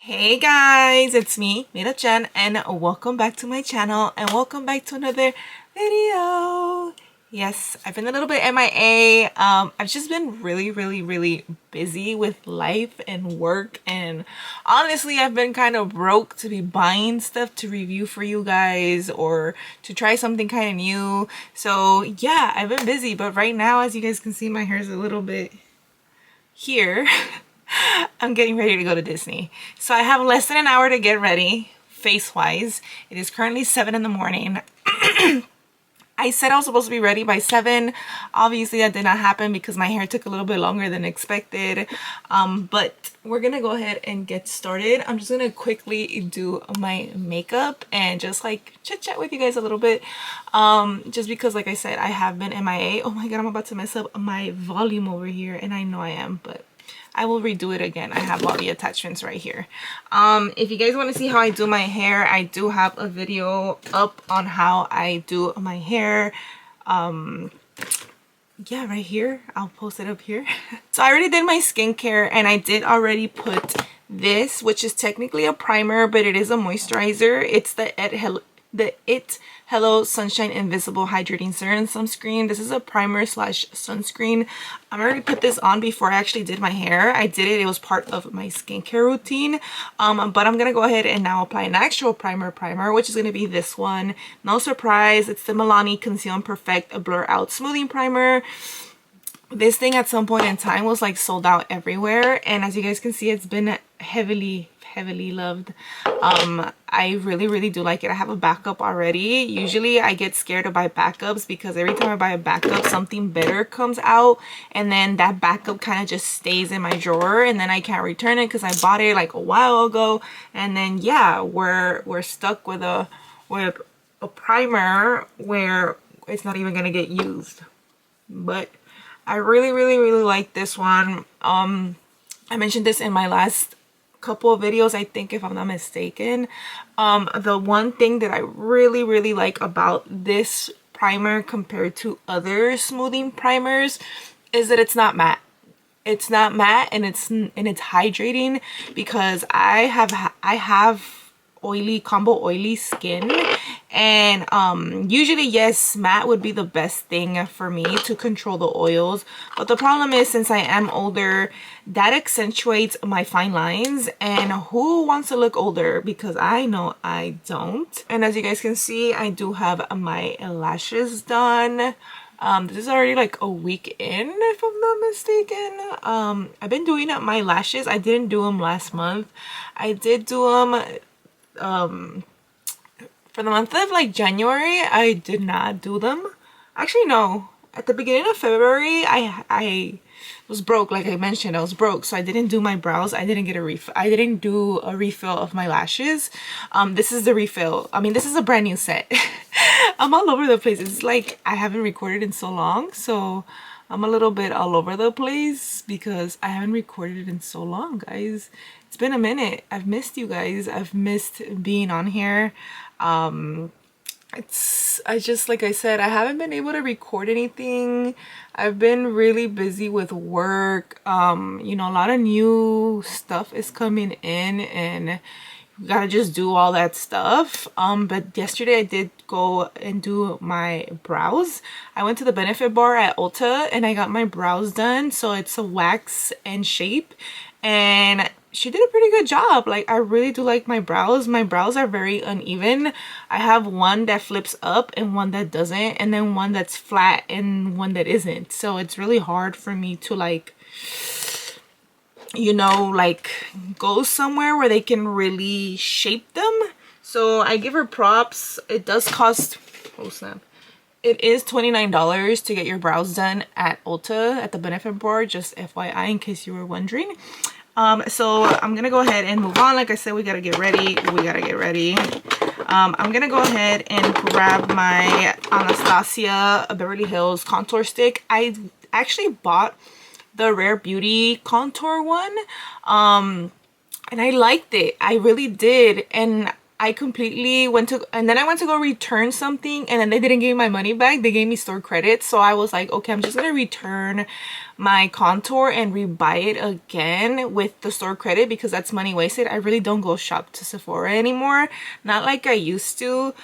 Hey guys, it's me, Mira Chen, and welcome back to my channel and welcome back to another video. Yes, I've been a little bit MIA. I've just been really busy with life and work, and honestly I've been kind of broke to be buying stuff to review for you guys or to try something kind of new. So yeah, I've been busy, but right now, as you guys can see, my hair is a little bit here. I'm getting ready to go to Disney. So I have less than an hour to get ready, face-wise. It is currently 7 in the morning. I said I was supposed to be ready by 7. Obviously, that did not happen because my hair took a little bit longer than expected. But we're gonna go ahead and get started. I'm just gonna quickly do my makeup and just like chit-chat with you guys a little bit. Just because, like I said, I have been MIA. Oh my god, I'm about to mess up my volume over here, and I know I am, but I will redo it again. I have all the attachments right here. If you guys want to see how I do my hair, I do have a video up on how I do my hair. Yeah, right here. I'll post it up here. So I already did my skincare, and I did already put this, which is technically a primer, but it is a moisturizer. It's the It Hello Sunshine Invisible Hydrating Serum Sunscreen. This is a primer slash sunscreen. I already put this on before I actually did my hair. I did it. It was part of my skincare routine. But I'm gonna go ahead and now apply an actual primer, which is gonna be this one. No surprise, it's the Milani Conceal and Perfect a Blur Out Smoothing Primer. This thing at some point in time was like sold out everywhere, and as you guys can see, it's been heavily loved. I really do like it. I have a backup already. Usually I get scared to buy backups because every time I buy a backup, something better comes out, and then that backup kind of just stays in my drawer, and then I can't return it because I bought it like a while ago. And then yeah, we're stuck with a primer where it's not even gonna get used. But I really like this one. I mentioned this in my last couple of videos, I think, if I'm not mistaken. The one thing that I really like about this primer compared to other smoothing primers is that it's not matte. It's not matte, and it's hydrating, because I have combo oily skin, and usually, yes, matte would be the best thing for me to control the oils, but the problem is, since I am older, that accentuates my fine lines, and who wants to look older? Because I know I don't. And as you guys can see, I do have my lashes done. This is already like a week in, if I'm not mistaken. I've been doing up my lashes. I didn't do them last month. I did do them for the month of like January. I did not do them. Actually, no. At the beginning of February, I was broke. Like I mentioned, I was broke, so I didn't do my brows. I didn't get a refill. I didn't do a refill of my lashes. This is the refill. I mean, this is a brand new set. I'm all over the place. It's like I haven't recorded in so long, so I'm a little bit all over the place because I haven't recorded in so long, guys. It's been a minute. I've missed you guys. I've missed being on here. Like I said, I haven't been able to record anything. I've been really busy with work. You know, a lot of new stuff is coming in, and you gotta just do all that stuff. But yesterday I did go and do my brows. I went to the Benefit Bar at Ulta and I got my brows done. So it's a wax and shape, and she did a pretty good job. Like, I really do like my brows. My brows are very uneven. I have one that flips up and one that doesn't, and then one that's flat and one that isn't. So it's really hard for me to, like, you know, like go somewhere where they can really shape them. So I give her props. It does cost, oh snap, it is $29 to get your brows done at Ulta at the Benefit Bar, just FYI, in case you were wondering. So I'm gonna go ahead and move on. Like I said, we gotta get ready. I'm gonna go ahead and grab my Anastasia Beverly Hills contour stick. I actually bought the Rare Beauty contour one, and I liked it. I really did. And I completely went to, and then I went to go return something, and then they didn't give me my money back. They gave me store credit. So I was like, okay, I'm just gonna return my contour and rebuy it again with the store credit, because that's money wasted. I really don't go shop to Sephora anymore, not like I used to.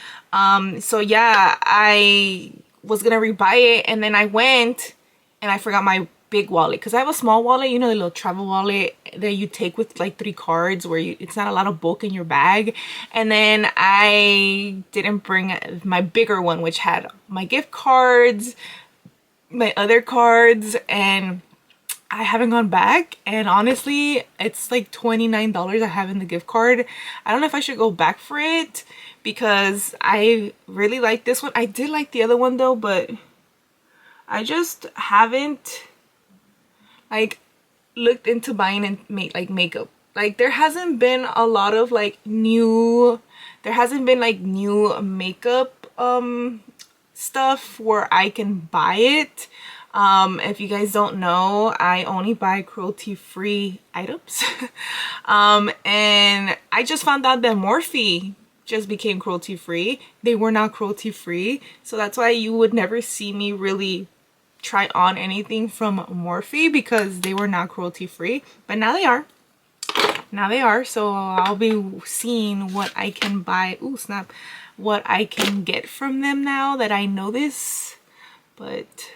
So yeah, I was gonna rebuy it, and then I went and I forgot my big wallet, because I have a small wallet, you know, the little travel wallet that you take with like 3 cards, where it's not a lot of bulk in your bag. And then I didn't bring my bigger one, which had my gift cards, my other cards, and I haven't gone back. And honestly, it's like $29 I have in the gift card. I don't know if I should go back for it, because I really like this one. I did like the other one though, but I just haven't like looked into buying and makeup. Like there hasn't been a lot of like new, there hasn't been like new makeup stuff where I can buy it. If you guys don't know, I only buy cruelty-free items. And I just found out that Morphe just became cruelty-free. They were not cruelty-free, so that's why you would never see me really try on anything from Morphe, because they were not cruelty free, but now they are. Now they are, so I'll be seeing what I can buy. Ooh, snap. What I can get from them now that I know this. But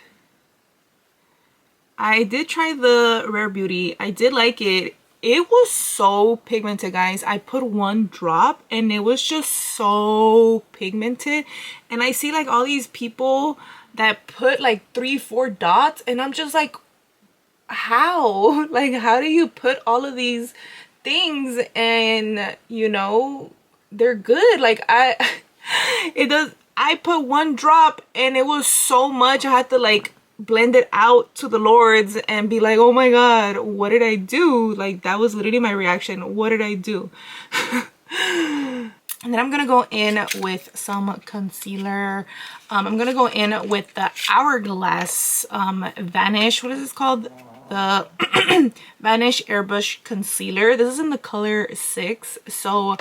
I did try the Rare Beauty. I did like it. It was so pigmented, guys. I put 1 drop and it was just so pigmented. And I see like all these people that put like 3-4 dots, and I'm just like, how? Like, how do you put all of these things and, you know, they're good? Like I put 1 drop and it was so much. I had to like blend it out to the Lords and be like, oh my god, what did I do? Like, that was literally my reaction. What did I do? And then I'm gonna go in with some concealer. I'm gonna go in with the Hourglass Vanish, what is this called? The Vanish Airbrush Concealer. This is in the color 6. So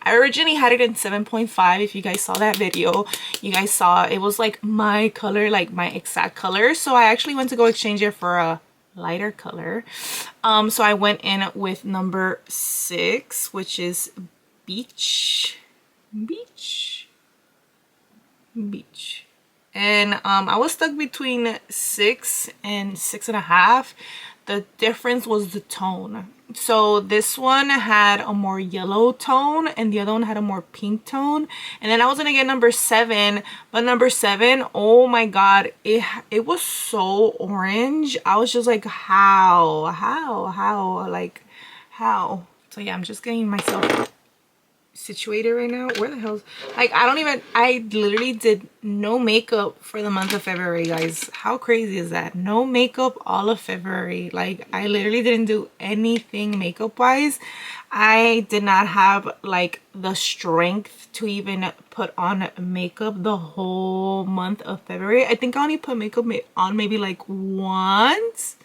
I originally had it in 7.5. If you guys saw that video, you guys saw it was like my color, like my exact color. So I actually went to go exchange it for a lighter color. So I went in with number 6, which is Beach. And I was stuck between 6 and 6.5. The difference was the tone. So this one had a more yellow tone and the other one had a more pink tone. And then I was gonna get number 7, but number 7, oh my god, it was so orange. I was just like, how, like how? So yeah, I'm just getting myself situated right now. Where the hell's, like, I literally did no makeup for the month of February, guys. How crazy is that? No makeup all of February. Like, I literally didn't do anything makeup wise. I did not have like the strength to even put on makeup the whole month of February. I think I only put makeup on maybe like once,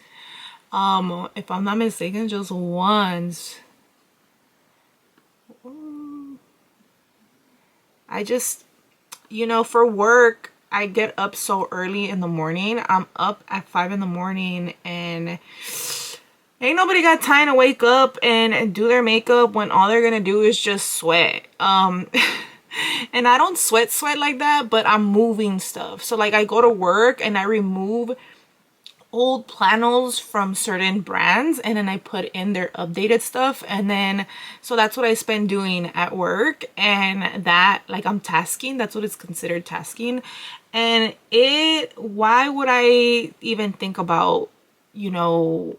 if I'm not mistaken, just once. I just, you know, for work, I get up so early in the morning. I'm up at 5 in the morning and ain't nobody got time to wake up and do their makeup when all they're gonna do is just sweat. And I don't sweat like that, but I'm moving stuff. So like I go to work and I remove old plannels from certain brands and then I put in their updated stuff, and then so that's what I spend doing at work. And that, like, I'm tasking, that's what is considered tasking. And why would I even think about, you know,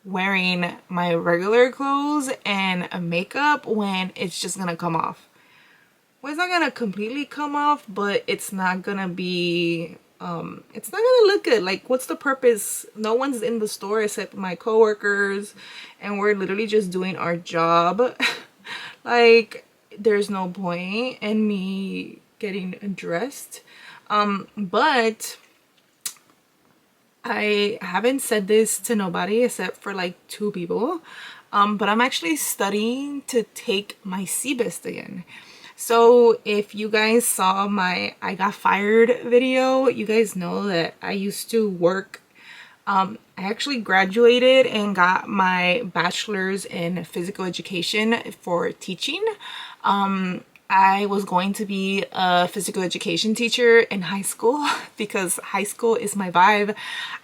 wearing my regular clothes and a makeup when it's just gonna come off? Well, it's not gonna completely come off, but it's not gonna be it's not gonna look good. Like, what's the purpose? No one's in the store except my coworkers and we're literally just doing our job. Like, there's no point in me getting dressed. But I haven't said this to nobody except for like 2 people, but I'm actually studying to take my CBIST again. So if you guys saw my I got fired video, you guys know that I used to work. I actually graduated and got my bachelor's in physical education for teaching. I was going to be a physical education teacher in high school because high school is my vibe.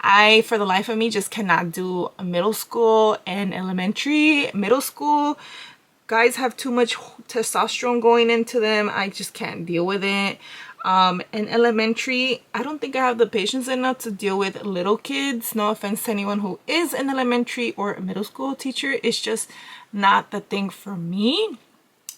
I, for the life of me, just cannot do middle school and elementary. Middle school, guys have too much testosterone going into them. I just can't deal with it. In elementary, I don't think I have the patience enough to deal with little kids. No offense to anyone who is an elementary or a middle school teacher. It's just not the thing for me,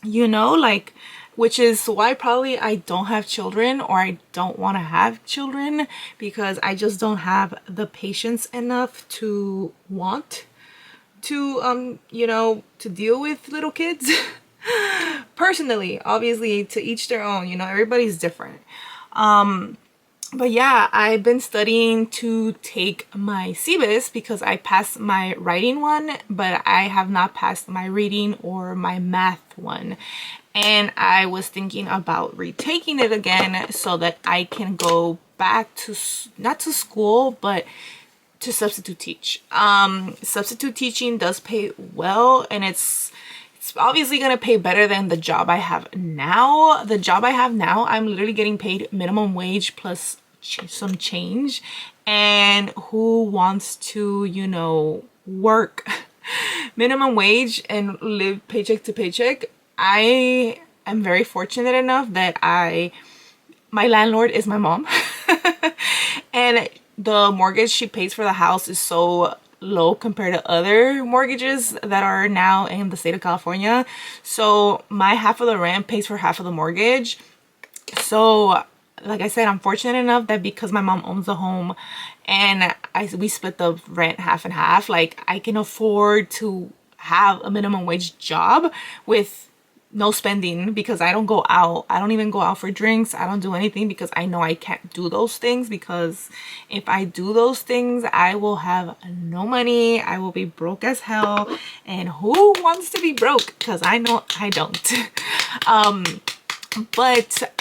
you know, like, which is why probably I don't have children, or I don't want to have children, because I just don't have the patience enough to want to you know, to deal with little kids. Personally, obviously, to each their own, you know, everybody's different. But yeah, I've been studying to take my CBIS because I passed my writing one, but I have not passed my reading or my math one. And I was thinking about retaking it again so that I can go back to, not to school, but to substitute teach. Substitute teaching does pay well, and it's obviously gonna pay better than the job I have now. The job I have now, I'm literally getting paid minimum wage plus some change. And who wants to, you know, work minimum wage and live paycheck to paycheck? I am very fortunate enough that my landlord is my mom. And the mortgage she pays for the house is so low compared to other mortgages that are now in the state of California. So my half of the rent pays for half of the mortgage. So like I said, I'm fortunate enough that because my mom owns the home and we split the rent half and half, like I can afford to have a minimum wage job with no spending, because I don't go out. I don't even go out for drinks. I don't do anything because I know I can't do those things, because if I do those things, I will have no money. I will be broke as hell. And who wants to be broke? Because I know I don't. But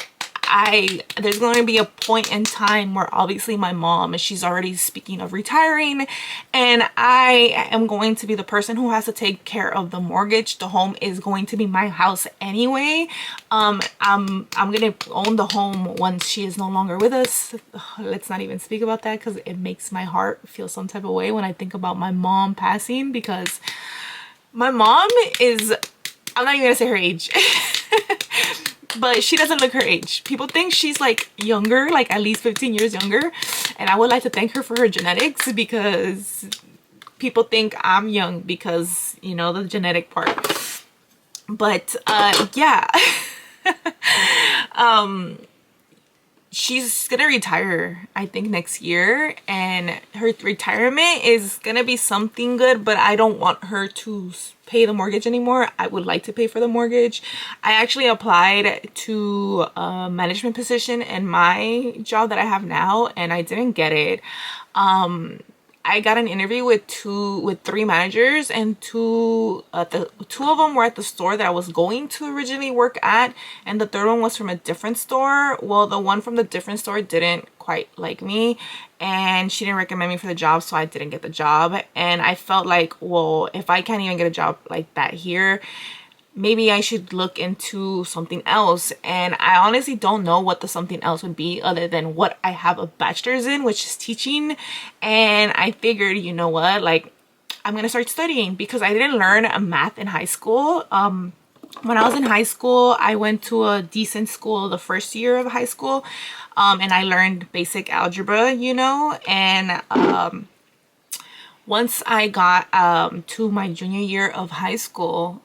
there's going to be a point in time where obviously my mom, she's already speaking of retiring, and I am going to be the person who has to take care of the mortgage. The home is going to be my house anyway. I'm gonna own the home once she is no longer with us. Let's not even speak about that, because it makes my heart feel some type of way when I think about my mom passing, because my mom is, I'm not even gonna say her age. But she doesn't look her age. People think she's like younger, like at least 15 years younger. And I would like to thank her for her genetics, because people think I'm young because, you know, the genetic part. But yeah. She's gonna retire, I think, next year, and her retirement is gonna be something good, but I don't want her to pay the mortgage anymore. I would like to pay for the mortgage. I actually applied to a management position in my job that I have now, and I didn't get it. I got an interview with three managers, and two of them were at the store that I was going to originally work at, and the third one was from a different store. Well, the one from the different store didn't quite like me, and she didn't recommend me for the job, so I didn't get the job. And I felt like, well, if I can't even get a job like that here, maybe I should look into something else. And I honestly don't know what the something else would be other than what I have a bachelor's in, which is teaching. And I figured, you know what, like, I'm gonna start studying, because I didn't learn math in high school. When I was in high school, I went to a decent school the first year of high school, and I learned basic algebra, you know. And once I got to my junior year of high school,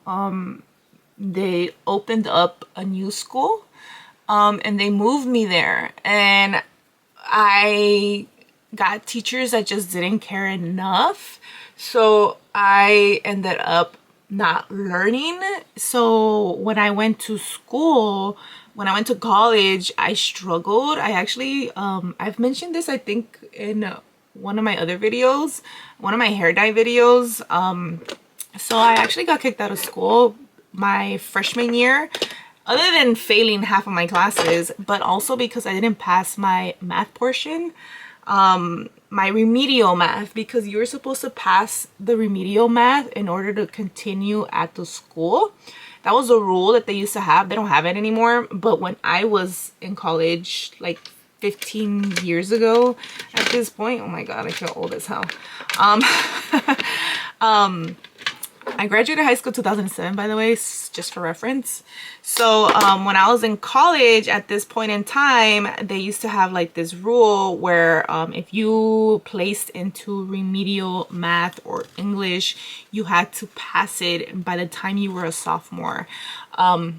they opened up a new school, and they moved me there, and I got teachers that just didn't care enough, so I ended up not learning. So when I went to school, when I went to college, I struggled. I actually I've mentioned this, I think, in one of my other videos, one of my hair dye videos. So I actually got kicked out of school my freshman year. other than failing half of my classes, but also because I didn't pass my math portion, my remedial math, because you're supposed to pass the remedial math in order to continue at the school. That was a rule that they used to have. They don't have it anymore. But when I was in college, like 15 years ago at this point, oh my God, I feel old as hell. I graduated high school 2007, by the way, just for reference. So when I was in college at this point in time, they used to have like this rule where if you placed into remedial math or English, you had to pass it by the time you were a sophomore. I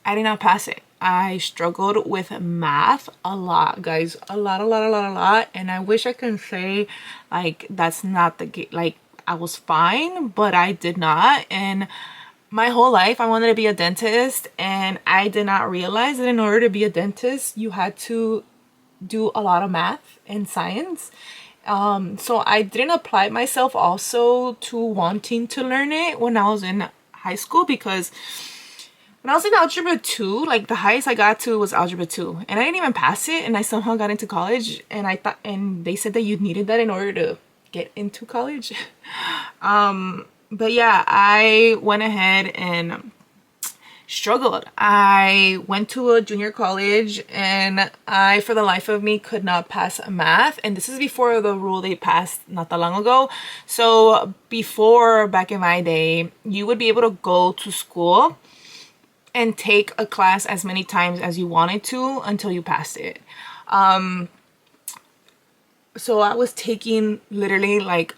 did not pass it. I struggled with math a lot, guys. A lot. And I wish I could say like that's not the like I was fine, but I did not. And my whole life I wanted to be a dentist, and I did not realize that in order to be a dentist you had to do a lot of math and science. So I didn't apply myself also to wanting to learn it when I was in high school, because when I was in algebra 2, like the highest I got to was algebra 2, and I didn't even pass it, and I somehow got into college, and I thought, and they said that you needed that in order to get into college. But yeah, I went ahead and struggled. I went to a junior college, and I, for the life of me, could not pass math. And this is before the rule they passed not that long ago. So before, back in my day, you would be able to go to school and take a class as many times as you wanted to until you passed it. So I was taking literally like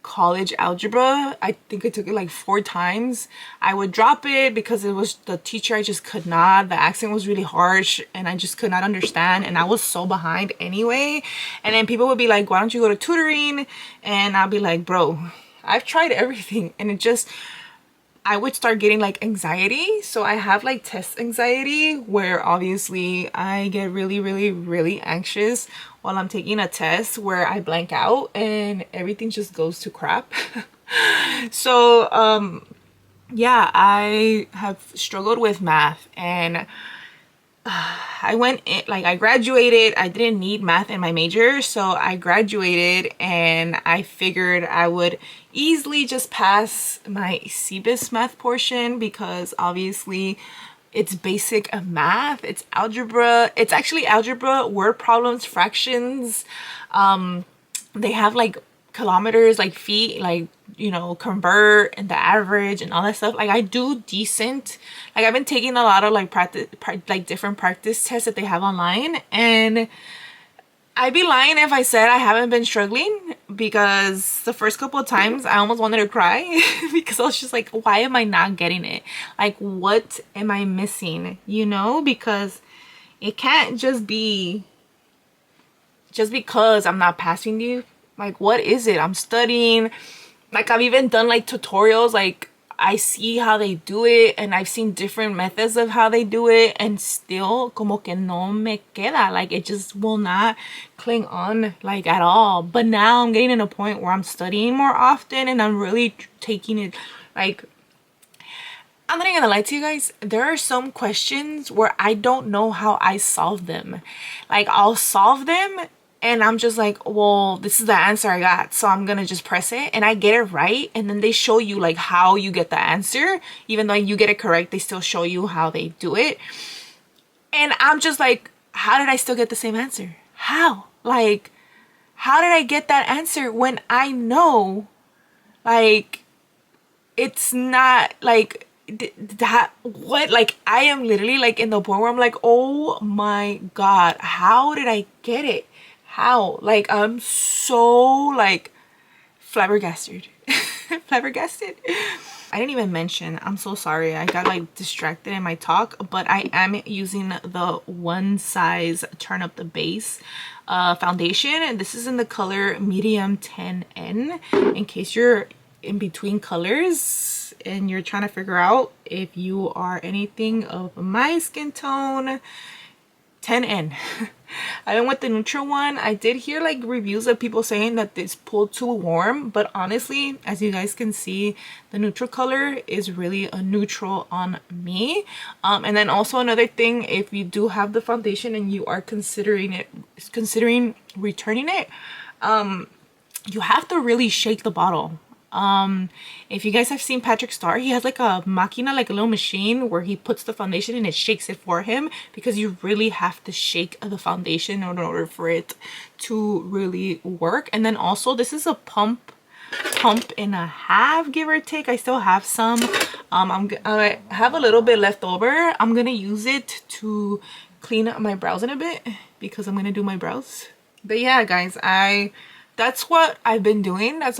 college algebra. I think I took it like 4 times. I would drop it because it was the teacher, I just could not. The accent was really harsh and I just could not understand, and I was so behind anyway. And then people would be like, why don't you go to tutoring? And I'll be like, bro, I've tried everything, and it just, I would start getting like anxiety. So I have like test anxiety, where obviously I get really anxious while I'm taking a test, where I blank out and everything just goes to crap. So yeah, I have struggled with math, and I went in, like I graduated. I didn't need math in my major, so I graduated, and I figured I would easily just pass my CBIS math portion, because obviously it's basic math, it's algebra. It's actually algebra, word problems, fractions. They have like kilometers, like feet, like, you know, convert and the average and all that stuff. Like I do decent. Like I've been taking a lot of like like different practice tests that they have online, and I'd be lying if I said I haven't been struggling, because the first couple of times I almost wanted to cry because I was just like, why am I not getting it? Like, what am I missing? You know, because it can't just be just because I'm not passing you. Like, what is it? I'm studying. Like, I've even done like tutorials. Like, I see how they do it, and I've seen different methods of how they do it, and still como que no me queda. Like, it just will not cling on like at all. But now I'm getting to a point where I'm studying more often, and I'm really taking it like, I'm not even gonna lie to you guys, there are some questions where I don't know how I solve them. Like, I'll solve them and I'm just like, well, this is the answer I got, so I'm gonna just press it, and I get it right, and then they show you like how you get the answer. Even though you get it correct, they still show you how they do it. And I'm just like, how did I still get the same answer? How? Like, how did I get that answer when I know, like, it's not like that? What? Like, I am literally like in the point where I'm like, oh my God, how did I get it? How? Like, I'm so like flabbergasted. Flabbergasted. I didn't even mention, I'm so sorry, I got like distracted in my talk, but I am using the One Size Turn Up the Base foundation, and this is in the color medium 10N, in case you're in between colors and you're trying to figure out if you are anything of my skin tone. 10N. I went with the neutral one. I did hear like reviews of people saying that it's pulled too warm, but honestly, as you guys can see, the neutral color is really a neutral on me. And then also another thing, if you do have the foundation and you are considering returning it, you have to really shake the bottle. If you guys have seen Patrick Star, he has like a machina, like a little machine where he puts the foundation and it shakes it for him, because you really have to shake the foundation in order for it to really work. And then also, this is a pump and a half, give or take. I still have some. I have a little bit left over. I'm gonna use it to clean up my brows in a bit, because I'm gonna do my brows. But yeah, guys, that's what I've been doing. That's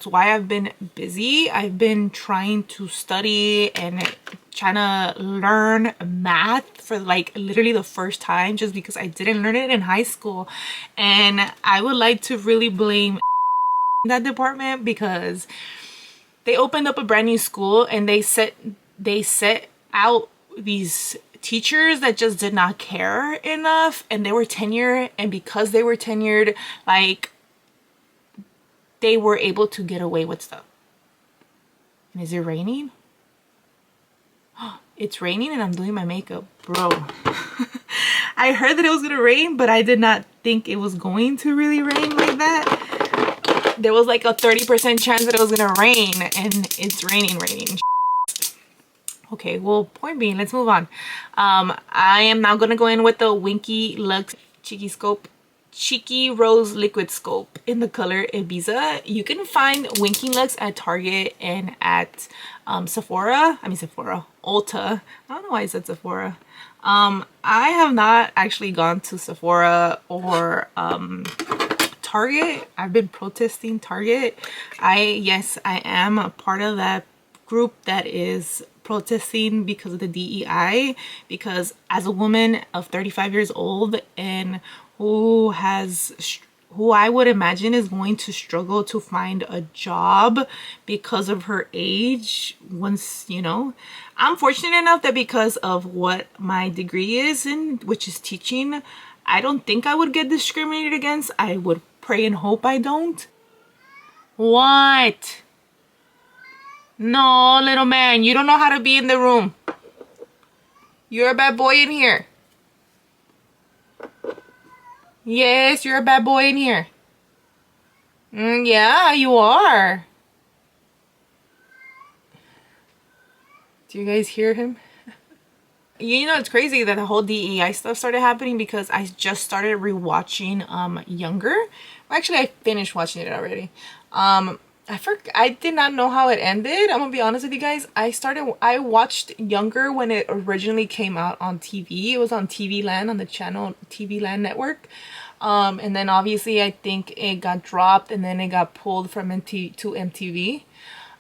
why I've been busy. I've been trying to study and trying to learn math for like literally the first time, just because I didn't learn it in high school. And I would like to really blame that department, because they opened up a brand new school and they set out these teachers that just did not care enough, and they were tenured, and because they were tenured, like, they were able to get away with stuff. And is it raining? It's raining and I'm doing my makeup, bro. I heard that it was gonna rain, but I did not think it was going to really rain like that. There was like a 30% chance that it was gonna rain, and it's raining. Okay, well, point being, let's move on. I am now gonna go in with the Winky Lux Cheeky Rose Liquid Scope in the color Ibiza. You can find Winky Lux at Target and at Ulta. I don't know why I said Sephora. I have not actually gone to Sephora or Target. I've been protesting Target. Yes, I am a part of that group that is protesting because of the DEI, because as a woman of 35 years old and who I would imagine is going to struggle to find a job because of her age, once, you know, I'm fortunate enough that because of what my degree is in, which is teaching, I don't think I would get discriminated against. I would pray and hope I don't. What? No, little man, you don't know how to be in the room. You're a bad boy in here. Yes, you're a bad boy in here. Yeah, you are. Do you guys hear him? You know, it's crazy that the whole DEI stuff started happening because I just started rewatching Younger. Well, actually, I finished watching it already. I did not know how it ended. I'm gonna be honest with you guys. I watched Younger when it originally came out on TV. It was on TV Land, on the channel TV Land network. And then obviously I think it got dropped and then it got pulled from MTV.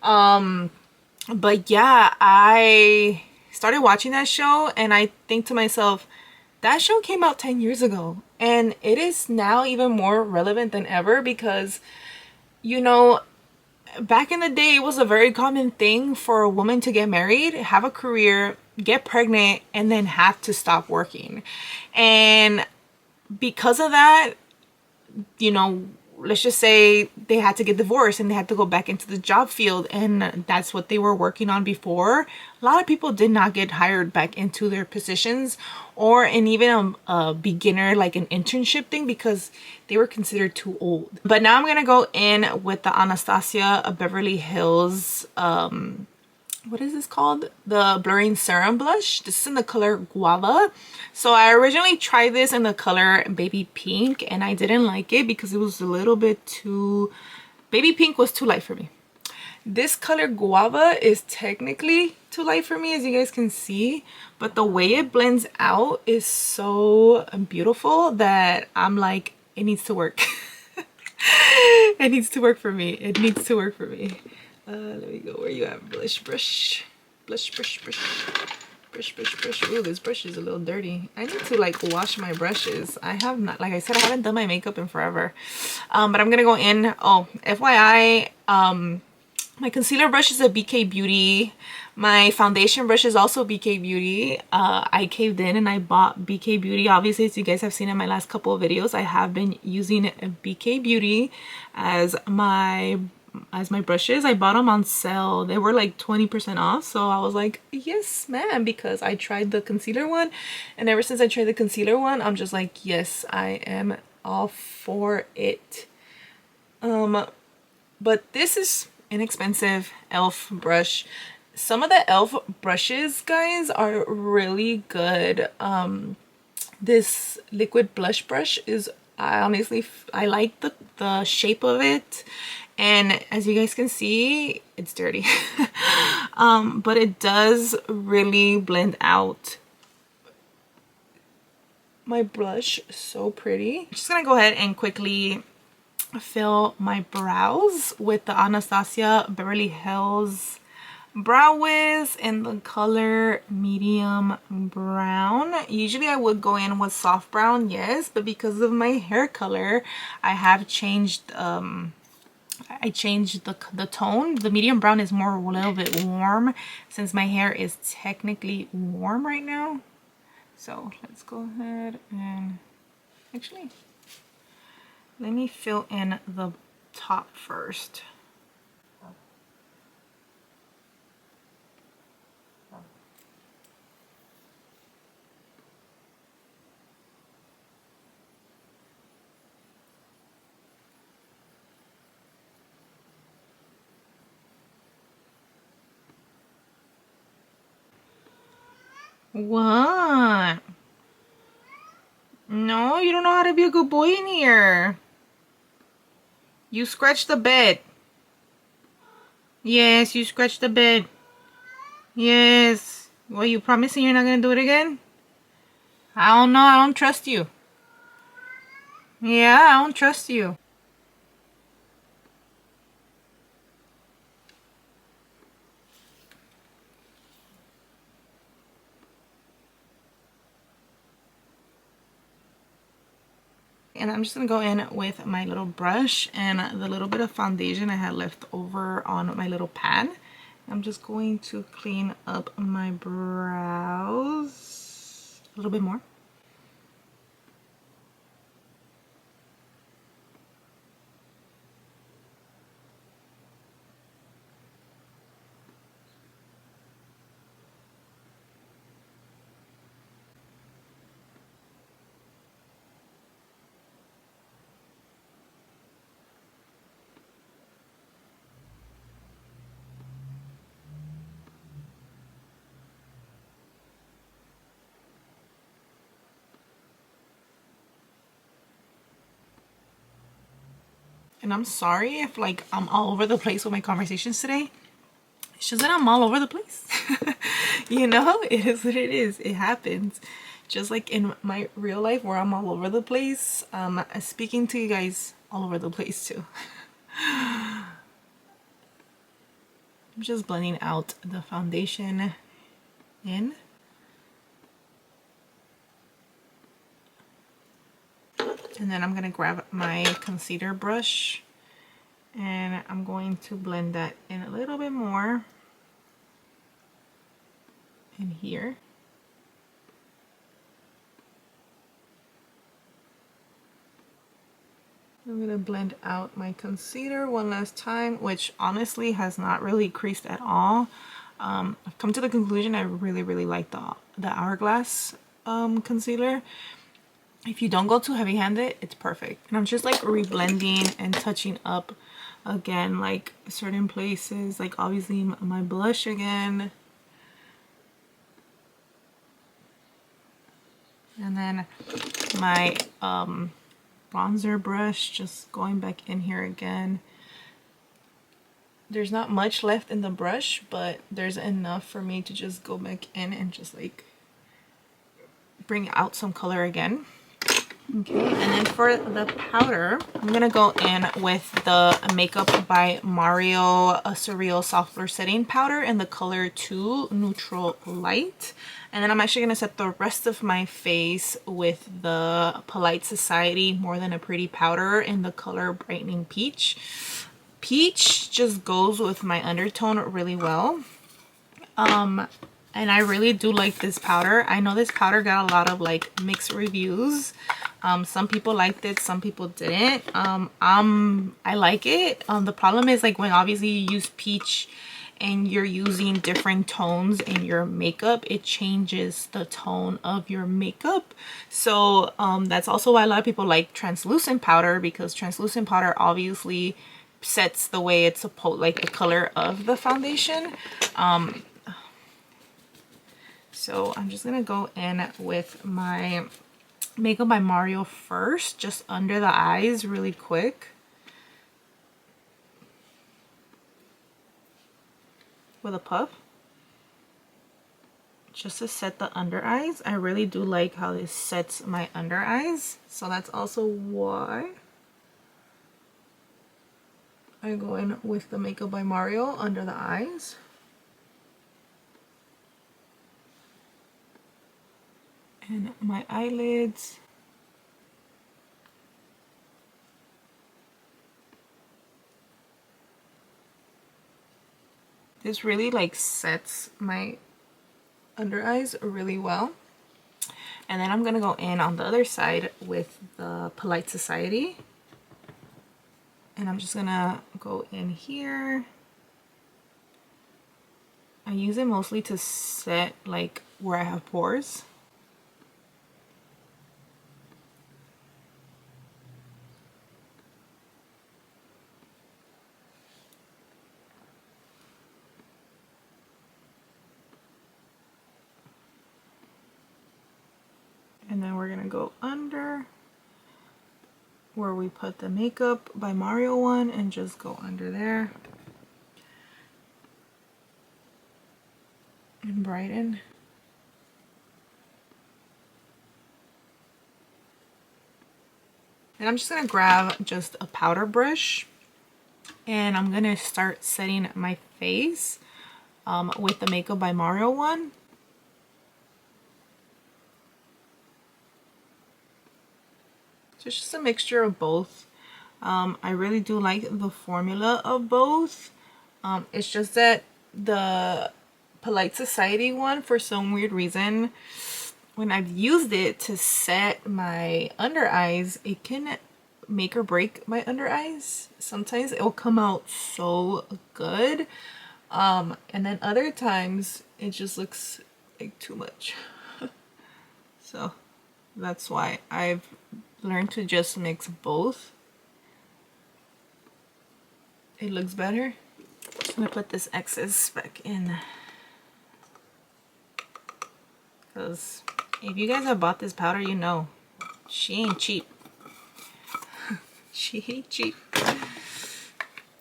But yeah, I started watching that show and I think to myself, that show came out 10 years ago and it is now even more relevant than ever, because, you know, back in the day, it was a very common thing for a woman to get married, have a career, get pregnant, and then have to stop working. And because of that, you know, let's just say they had to get divorced and they had to go back into the job field, and that's what they were working on before. A lot of people did not get hired back into their positions, or in even a beginner, like an internship thing, because they were considered too old. But now I'm gonna go in with the Anastasia Beverly Hills what is this called? The Blurring Serum Blush. This is in the color Guava. So I originally tried this in the color Baby Pink and I didn't like it because it was a little bit too... Baby Pink was too light for me. This color Guava is technically too light for me, as you guys can see, but the way it blends out is so beautiful that I'm like, it needs to work. It needs to work for me. It needs to work for me. Let me go. Where you at? Blush brush. Blush brush brush. Brush brush brush. Ooh, this brush is a little dirty. I need to like wash my brushes. I have not, like I said, I haven't done my makeup in forever. But I'm gonna go in. Oh, FYI, My concealer brush is a BK Beauty. My foundation brush is also BK Beauty. I caved in and I bought BK Beauty. Obviously, as you guys have seen in my last couple of videos, I have been using BK Beauty as my brushes. I bought them on sale. They were like 20% off. So I was like, yes, ma'am, because I tried the concealer one. And ever since I tried the concealer one, I'm just like, yes, I am all for it. But this is inexpensive e.l.f. brush. Some of the e.l.f. brushes, guys, are really good. This liquid blush brush is, I honestly, I like the shape of it. And as you guys can see, it's dirty. But it does really blend out my blush so pretty. I'm just gonna go ahead and quickly fill my brows with the Anastasia Beverly Hills Brow Wiz in the color medium brown. Usually I would go in with soft brown, yes, but because of my hair color, I have changed I changed the tone. The medium brown is more a little bit warm since my hair is technically warm right now. So let's go ahead and actually let me fill in the top first. What? No, you don't know how to be a good boy in here. You scratched the bed. Yes, you scratched the bed. Yes. Well, you promising you're not gonna do it again? I don't know. I don't trust you. Yeah, I don't trust you. And I'm just gonna go in with my little brush and the little bit of foundation I had left over on my little pan. I'm just going to clean up my brows a little bit more. And I'm sorry if like I'm all over the place with my conversations today. It's just that I'm all over the place. You know, it is what it is. It happens. Just like in my real life where I'm all over the place, speaking to you guys all over the place too. I'm just blending out the foundation in. And then I'm going to grab my concealer brush and I'm going to blend that in a little bit more in here. I'm going to blend out my concealer one last time, which honestly has not really creased at all. I've come to the conclusion I really like the Hourglass concealer. If you don't go too heavy-handed, it's perfect. And I'm just like reblending and touching up again, like certain places, like obviously my blush again. And then my bronzer brush, just going back in here again. There's not much left in the brush, but there's enough for me to just go back in and just like bring out some color again. Okay, and then for the powder, I'm gonna go in with the Makeup by Mario Surreal Soft Blur Setting Powder in the color 2 Neutral Light. And then I'm actually gonna set the rest of my face with the Polite Society More Than a Pretty Powder in the color Brightening Peach. peach just goes with my undertone really well. And I really do like this powder. I know this powder got a lot of like mixed reviews. Some people liked it, some people didn't. I like it. The problem is like when obviously you use peach and you're using different tones in your makeup, it changes the tone of your makeup. So that's also why a lot of people like translucent powder, because translucent powder obviously sets the way it's supposed, like the color of the foundation. So I'm just gonna go in with my Makeup by Mario first, just under the eyes really quick. With a puff. Just to set the under eyes. I really do like how this sets my under eyes. So that's also why I go in with the Makeup by Mario under the eyes. And my eyelids. This really like sets my under eyes really well. And then I'm gonna go in on the other side with the Polite Society. And I'm just gonna go in here. I use it mostly to set like where I have pores. And then we're gonna go under where we put the Makeup by Mario one and just go under there. And brighten. And I'm just gonna grab just a powder brush and I'm gonna start setting my face with the Makeup by Mario one. So it's just a mixture of both. I really do like the formula of both. It's just that the Polite Society one, for some weird reason, when I've used it to set my under eyes, it can make or break my under eyes. Sometimes it'll come out so good. And then other times it just looks like too much. So that's why I've learned to just mix both. It looks better. I'm gonna put this excess back in, because if you guys have bought this powder, you know she ain't cheap. She ain't cheap.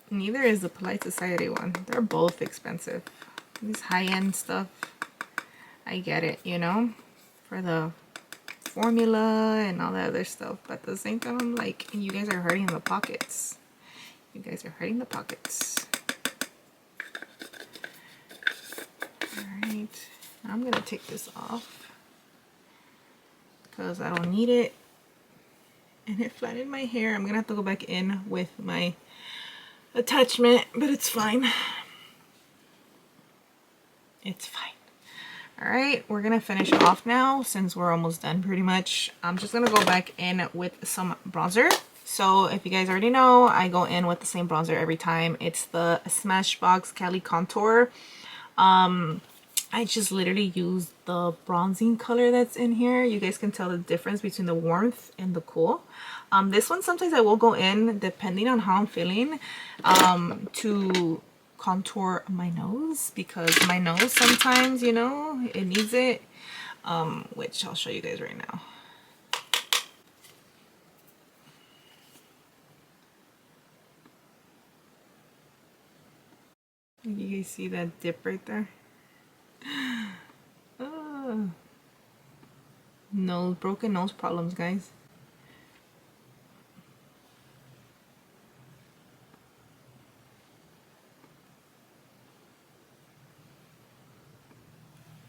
Neither is the Polite Society one. They're both expensive. These high-end stuff, I get it, you know, for the formula and all that other stuff, but at the same time I'm like, you guys are hurting the pockets. You guys are hurting the pockets. Alright, I'm gonna take this off because I don't need it and it flattened my hair. I'm gonna have to go back in with my attachment, but it's fine. It's fine. Alright, we're gonna finish off now since we're almost done pretty much. I'm just gonna go back in with some bronzer. So if you guys already know, I go in with the same bronzer every time. It's the Smashbox Cali Contour. I just literally use the bronzing color that's in here. You guys can tell the difference between the warmth and the cool. This one sometimes I will go in depending on how I'm feeling to contour my nose, because my nose sometimes, you know, it needs it, which I'll show you guys right now. You guys see that dip right there? Oh. Nose, broken nose problems, guys.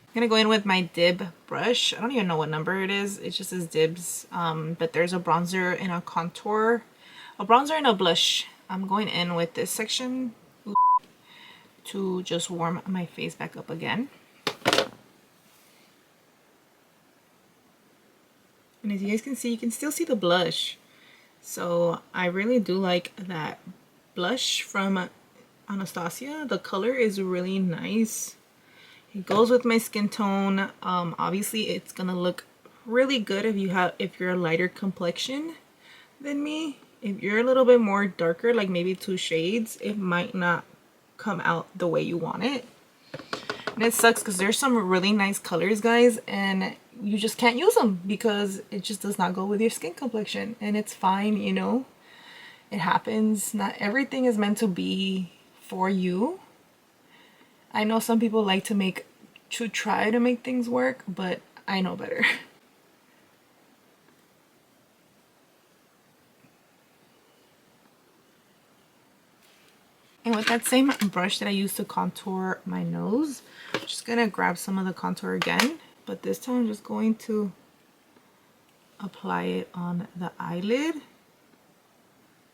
I'm gonna go in with my Dib brush. I don't even know what number it is. It just says Dibs. But there's a bronzer and a contour, a bronzer and a blush I'm going in with this section to just warm my face back up again. And as you guys can see, you can still see the blush. So I really do like that blush from Anastasia. The color is really nice. It goes with my skin tone. Obviously it's gonna look really good if you're a lighter complexion than me. If you're a little bit more darker, like maybe 2 shades, it might not come out the way you want it. And it sucks because there's some really nice colors, guys, and you just can't use them because it just does not go with your skin complexion. And it's fine, you know, it happens. Not everything is meant to be for you. I know some people like to try to make things work, but I know better. And with that same brush that I used to contour my nose, I'm just gonna grab some of the contour again, but this time I'm just going to apply it on the eyelid,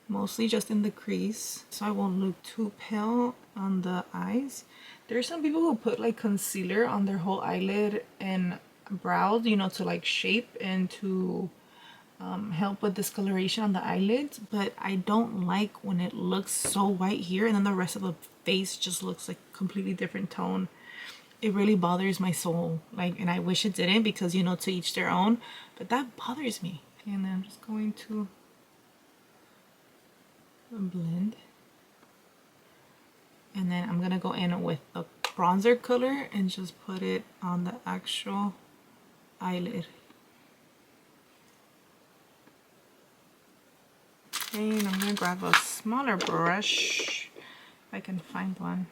mostly just in the crease, so I won't look too pale on the eyes. There's some people who put like concealer on their whole eyelid and brows, you know, to like shape and to help with discoloration on the eyelids, but I don't like when it looks so white here and then the rest of the face just looks like a completely different tone. It really bothers my soul, like, and I wish it didn't because, you know, to each their own, but that bothers me. And then I'm just going to blend, and then I'm gonna go in with the bronzer color and just put it on the actual eyelid. And I'm gonna grab a smaller brush if I can find one.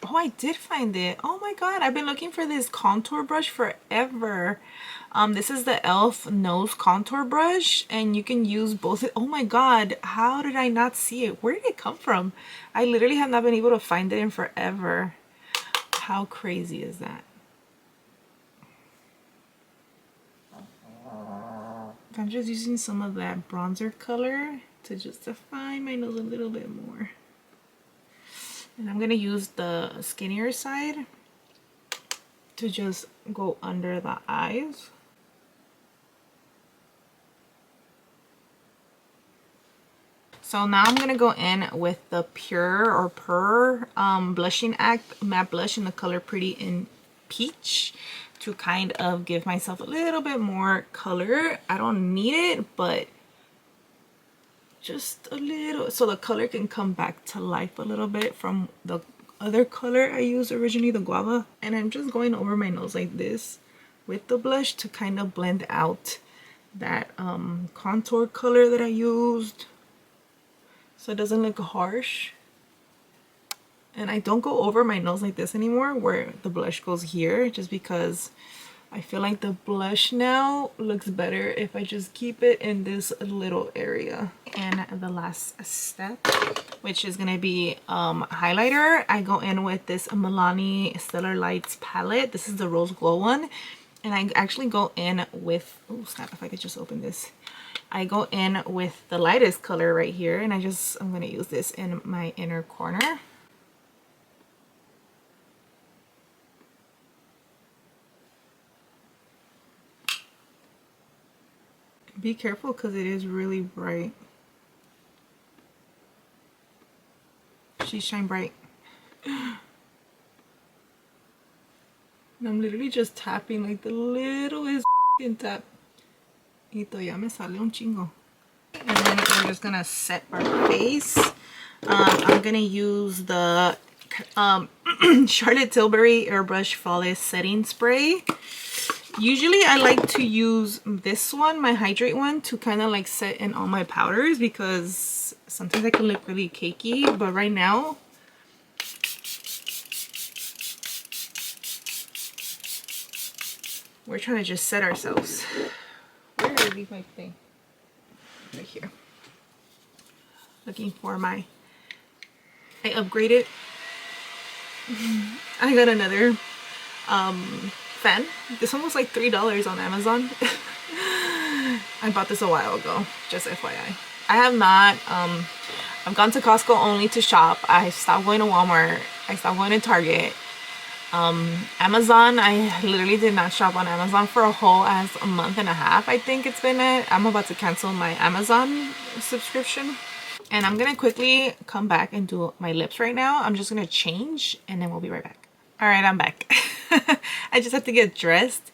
Oh, I did find it. Oh my god, I've been looking for this contour brush forever. This is the e.l.f. nose contour brush, and you can use both. Oh my god, how did I not see it? Where did it come from? I literally have not been able to find it in forever. How crazy is that? I'm just using some of that bronzer color to just define my nose a little bit more. And I'm gonna use the skinnier side to just go under the eyes. So now I'm gonna go in with the Pure or Purr Blushing Act matte blush in the color Pretty in Peach to kind of give myself a little bit more color. I don't need it, but just a little, so the color can come back to life a little bit from the other color I used originally, the guava. And I'm just going over my nose like this with the blush to kind of blend out that contour color that I used, so it doesn't look harsh. And I don't go over my nose like this anymore where the blush goes here, just because I feel like the blush now looks better if I just keep it in this little area. And the last step, which is gonna be highlighter, I go in with this Milani Stellar Lights palette. This is the Rose Glow one, and I actually go in with, oh snap, if I could just open this. I go in with the lightest color right here, and I'm gonna use this in my inner corner. Be careful because it is really bright. She shine bright. And I'm literally just tapping like the littlest tap. Y todavía me sale un chingo. And then we're just gonna set our face. I'm gonna use the Charlotte Tilbury Airbrush Flawless Setting Spray. Usually I like to use this one, my Hydrate one, to kind of like set in all my powders because sometimes I can look really cakey, but right now we're trying to just set ourselves. Where did I leave my thing? Right here. Looking for my, I upgraded. I got another fan. This one was like $3 on Amazon. I bought this a while ago, just FYI. I have not I've gone to Costco only to shop. I stopped going to Walmart. I stopped going to Target. Amazon, I literally did not shop on Amazon for a whole as a month and a half. I think it's been I'm about to cancel my Amazon subscription. And I'm gonna quickly come back and do my lips right now. I'm just gonna change and then we'll be right back. All right, I'm back. I just have to get dressed.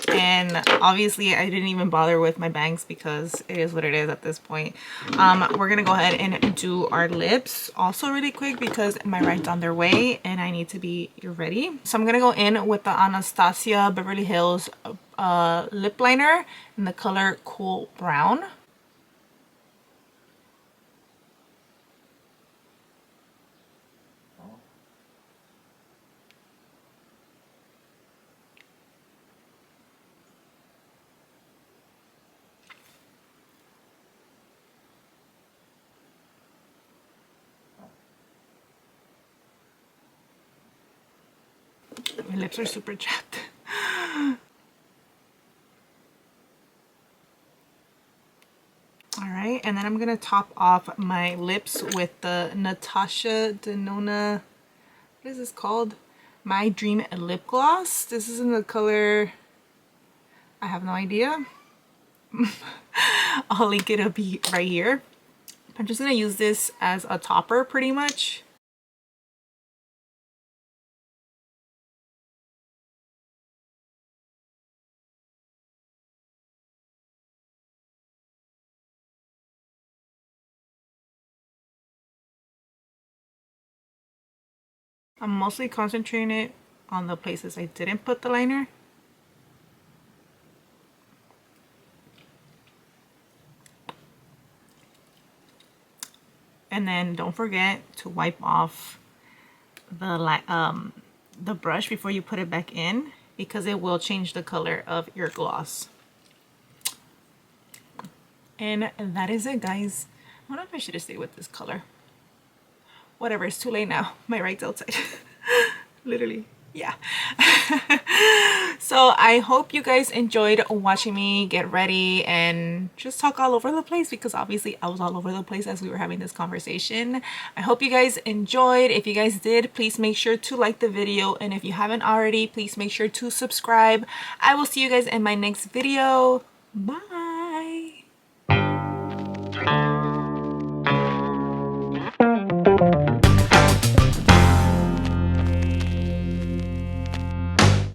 And obviously I didn't even bother with my bangs because it is what it is at this point. We're gonna go ahead and do our lips also really quick because my ride's on their way and I need to be ready. So I'm gonna go in with the Anastasia Beverly Hills lip liner in the color Cool Brown. My lips are super chapped. All right, and then I'm gonna top off my lips with the Natasha Denona, what is this called? My Dream Lip Gloss. This is in the color, I have no idea. I'll link it up right here. I'm just gonna use this as a topper pretty much. I'm mostly concentrating it on the places I didn't put the liner. And then don't forget to wipe off the brush before you put it back in because it will change the color of your gloss. And that is it, guys. I wonder if I should have stayed with this color. Whatever, it's too late now. My ride's outside. Literally, yeah. So I hope you guys enjoyed watching me get ready and just talk all over the place because obviously I was all over the place as we were having this conversation. I hope you guys enjoyed. If you guys did, please make sure to like the video, and if you haven't already, please make sure to subscribe. I will see you guys in my next video. Bye.